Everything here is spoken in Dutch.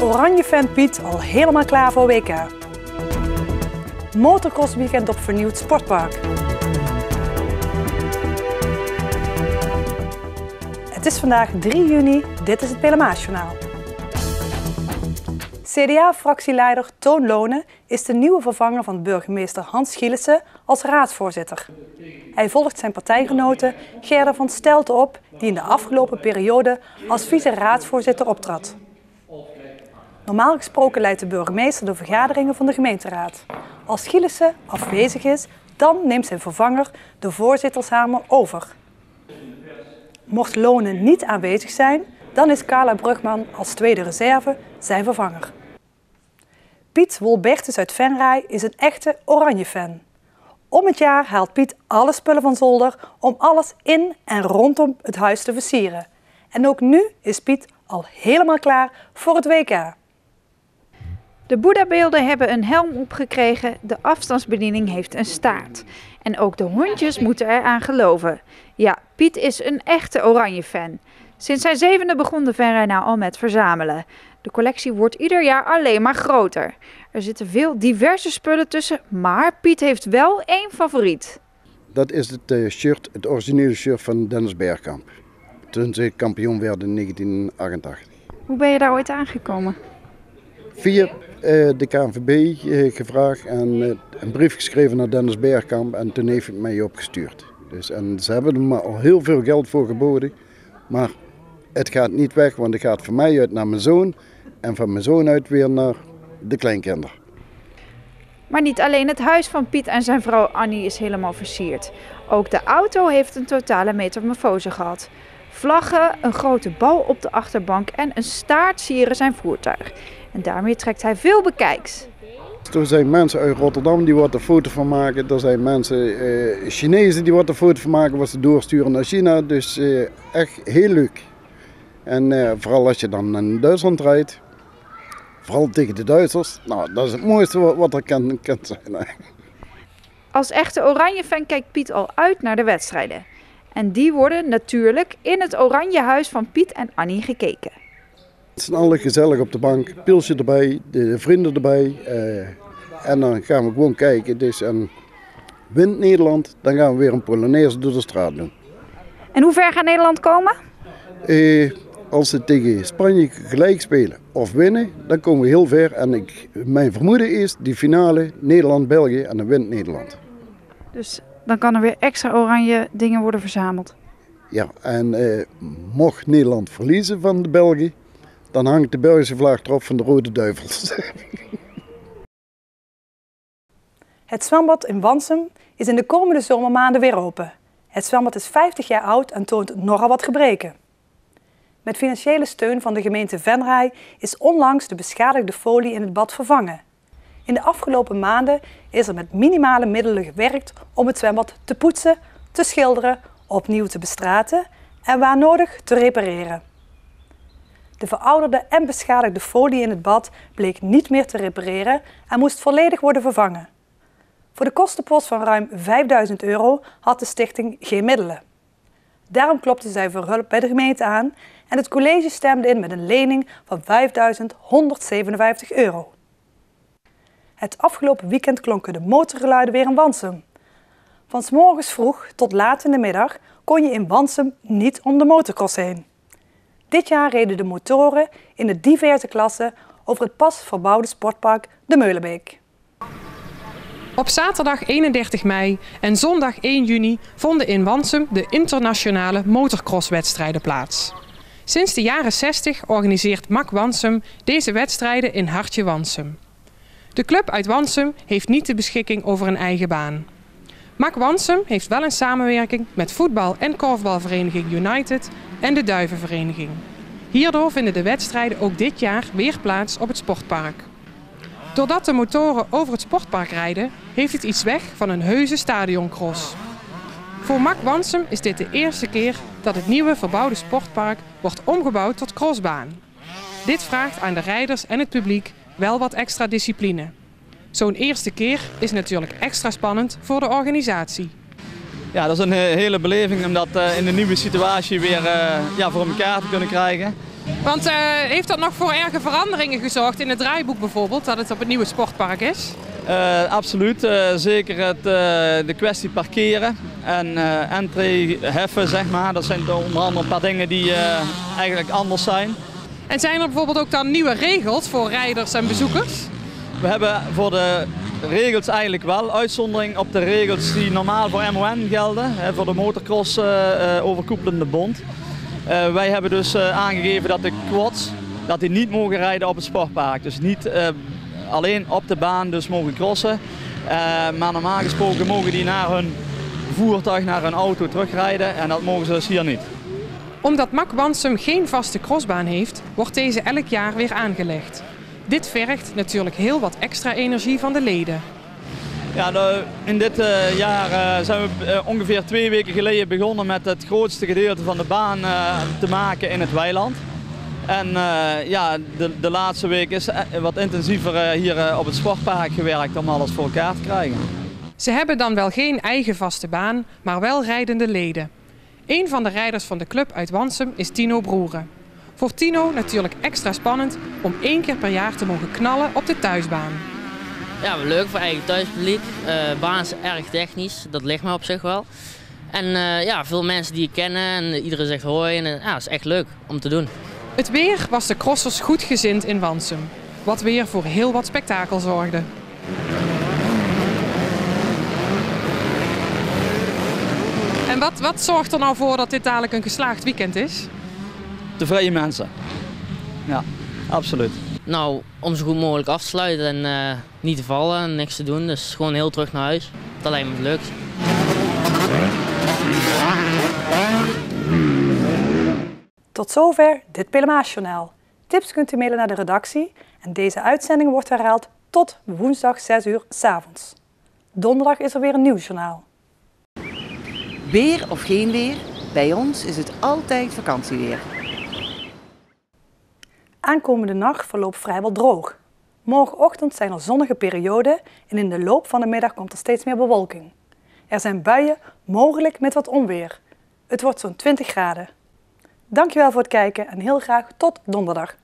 Oranje-fan Piet al helemaal klaar voor WK. Motocrossweekend op vernieuwd sportpark. Het is vandaag 3 juni, dit is het Pelemaasjournaal. CDA-fractieleider Toon Loonen is de nieuwe vervanger van burgemeester Hans Gielissen als raadsvoorzitter. Hij volgt zijn partijgenote Gerda van Stelten op, die in de afgelopen periode als vice-raadsvoorzitter optrad. Normaal gesproken leidt de burgemeester de vergaderingen van de gemeenteraad. Als Gielissen afwezig is, dan neemt zijn vervanger de voorzittershamer over. Mocht Loonen niet aanwezig zijn, dan is Carla Brugman als tweede reserve zijn vervanger. Piet Wolbertus uit Venray is een echte Oranje-fan. Om het jaar haalt Piet alle spullen van zolder om alles in en rondom het huis te versieren. En ook nu is Piet al helemaal klaar voor het WK. De Boeddha-beelden hebben een helm opgekregen, de afstandsbediening heeft een staart. En ook de hondjes moeten eraan geloven. Ja, Piet is een echte Oranje-fan. Sinds zijn 7e begon de Venray nou al met verzamelen. De collectie wordt ieder jaar alleen maar groter. Er zitten veel diverse spullen tussen, maar Piet heeft wel één favoriet. Dat is het shirt, het originele shirt van Dennis Bergkamp. Toen ze kampioen werden in 1988. Hoe ben je daar ooit aangekomen? Via de KNVB gevraagd en een brief geschreven naar Dennis Bergkamp en toen heeft het mij opgestuurd. Dus, en ze hebben er maar al heel veel geld voor geboden, maar het gaat niet weg, want het gaat van mij uit naar mijn zoon en van mijn zoon uit weer naar de kleinkinderen. Maar niet alleen het huis van Piet en zijn vrouw Annie is helemaal versierd. Ook de auto heeft een totale metamorfose gehad. Vlaggen, een grote bal op de achterbank en een staart sieren zijn voertuig. En daarmee trekt hij veel bekijks. Er zijn mensen uit Rotterdam die wat er foto van maken. Er zijn mensen, Chinezen die wat er foto van maken, wat ze doorsturen naar China. Dus echt heel leuk. En vooral als je dan in Duitsland rijdt, vooral tegen de Duitsers, nou dat is het mooiste wat er kan zijn. Als echte Oranje-fan kijkt Piet al uit naar de wedstrijden. En die worden natuurlijk in het Oranje huis van Piet en Annie gekeken. Het zijn alle gezellig op de bank, pilsje erbij, de vrienden erbij. En dan gaan we gewoon kijken. Dus en wint Nederland, dan gaan we weer een Polonaise door de straat doen. En hoe ver gaat Nederland komen? Als ze tegen Spanje gelijk spelen of winnen, dan komen we heel ver. En mijn vermoeden is die finale Nederland-België en dan wint Nederland. Dus dan kan er weer extra oranje dingen worden verzameld. Ja, en mocht Nederland verliezen van de Belgen, dan hangt de Belgische vlag erop van de Rode Duivels. Het zwembad in Wansum is in de komende zomermaanden weer open. Het zwembad is 50 jaar oud en toont nogal wat gebreken. Met financiële steun van de gemeente Venray is onlangs de beschadigde folie in het bad vervangen. In de afgelopen maanden is er met minimale middelen gewerkt om het zwembad te poetsen, te schilderen, opnieuw te bestraten en waar nodig te repareren. De verouderde en beschadigde folie in het bad bleek niet meer te repareren en moest volledig worden vervangen. Voor de kostenpost van ruim €5.000 had de stichting geen middelen. Daarom klopte zij voor hulp bij de gemeente aan en het college stemde in met een lening van €5.157. Het afgelopen weekend klonken de motorgeluiden weer in Wansum. Van 's morgens vroeg tot laat in de middag kon je in Wansum niet om de motocross heen. Dit jaar reden de motoren in de diverse klassen over het pas verbouwde sportpark De Meulenbeek. Op zaterdag 31 mei en zondag 1 juni vonden in Wansum de internationale motocrosswedstrijden plaats. Sinds de jaren 60 organiseert MAC Wansum deze wedstrijden in Hartje Wansum. De club uit Wansum heeft niet de beschikking over een eigen baan. MAC Wansum heeft wel een samenwerking met voetbal- en korfbalvereniging United en de Duivenvereniging. Hierdoor vinden de wedstrijden ook dit jaar weer plaats op het sportpark. Doordat de motoren over het sportpark rijden, heeft het iets weg van een heuse stadioncross. Voor MAC Wansum is dit de eerste keer dat het nieuwe verbouwde sportpark wordt omgebouwd tot crossbaan. Dit vraagt aan de rijders en het publiek wel wat extra discipline. Zo'n eerste keer is natuurlijk extra spannend voor de organisatie. Ja, dat is een hele beleving om dat in de nieuwe situatie weer voor elkaar te kunnen krijgen. Want heeft dat nog voor erge veranderingen gezorgd in het draaiboek bijvoorbeeld, dat het op het nieuwe sportpark is? Absoluut, zeker de kwestie parkeren en entree heffen, zeg maar. Dat zijn onder andere een paar dingen die eigenlijk anders zijn. En zijn er bijvoorbeeld ook dan nieuwe regels voor rijders en bezoekers? We hebben voor de regels eigenlijk wel uitzondering op de regels die normaal voor MON gelden, voor de motocross overkoepelende bond. Wij hebben dus aangegeven dat de quads die niet mogen rijden op het sportpark. Dus niet alleen op de baan dus mogen crossen. Maar normaal gesproken mogen die naar hun voertuig, naar hun auto terugrijden en dat mogen ze dus hier niet. Omdat MAC Wansum geen vaste crossbaan heeft, wordt deze elk jaar weer aangelegd. Dit vergt natuurlijk heel wat extra energie van de leden. Ja, in dit jaar zijn we ongeveer 2 weken geleden begonnen met het grootste gedeelte van de baan te maken in het weiland. En ja, de laatste week is wat intensiever hier op het sportpark gewerkt om alles voor elkaar te krijgen. Ze hebben dan wel geen eigen vaste baan, maar wel rijdende leden. Een van de rijders van de club uit Wansum is Tino Broeren. Voor Tino natuurlijk extra spannend om 1 keer per jaar te mogen knallen op de thuisbaan. Ja, leuk voor eigen thuispubliek. Baan is erg technisch, dat ligt me op zich wel. En ja, veel mensen die je kennen en iedereen zegt hoi. En ja, dat is echt leuk om te doen. Het weer was de crossers goed gezind in Wansum, wat weer voor heel wat spektakel zorgde. En wat zorgt er nou voor dat dit dadelijk een geslaagd weekend is? Tevreden mensen. Ja, absoluut. Nou, om zo goed mogelijk af te sluiten en niet te vallen en niks te doen. Dus gewoon heel terug naar huis. Dat lijkt me het leukst. Tot zover dit Pelemaasjournaal. Tips kunt u mailen naar de redactie en deze uitzending wordt herhaald tot woensdag 6 uur 's avonds. Donderdag is er weer een nieuw journaal. Weer of geen weer, bij ons is het altijd vakantieweer. Aankomende nacht verloopt vrijwel droog. Morgenochtend zijn er zonnige perioden en in de loop van de middag komt er steeds meer bewolking. Er zijn buien, mogelijk met wat onweer. Het wordt zo'n 20 graden. Dankjewel voor het kijken en heel graag tot donderdag.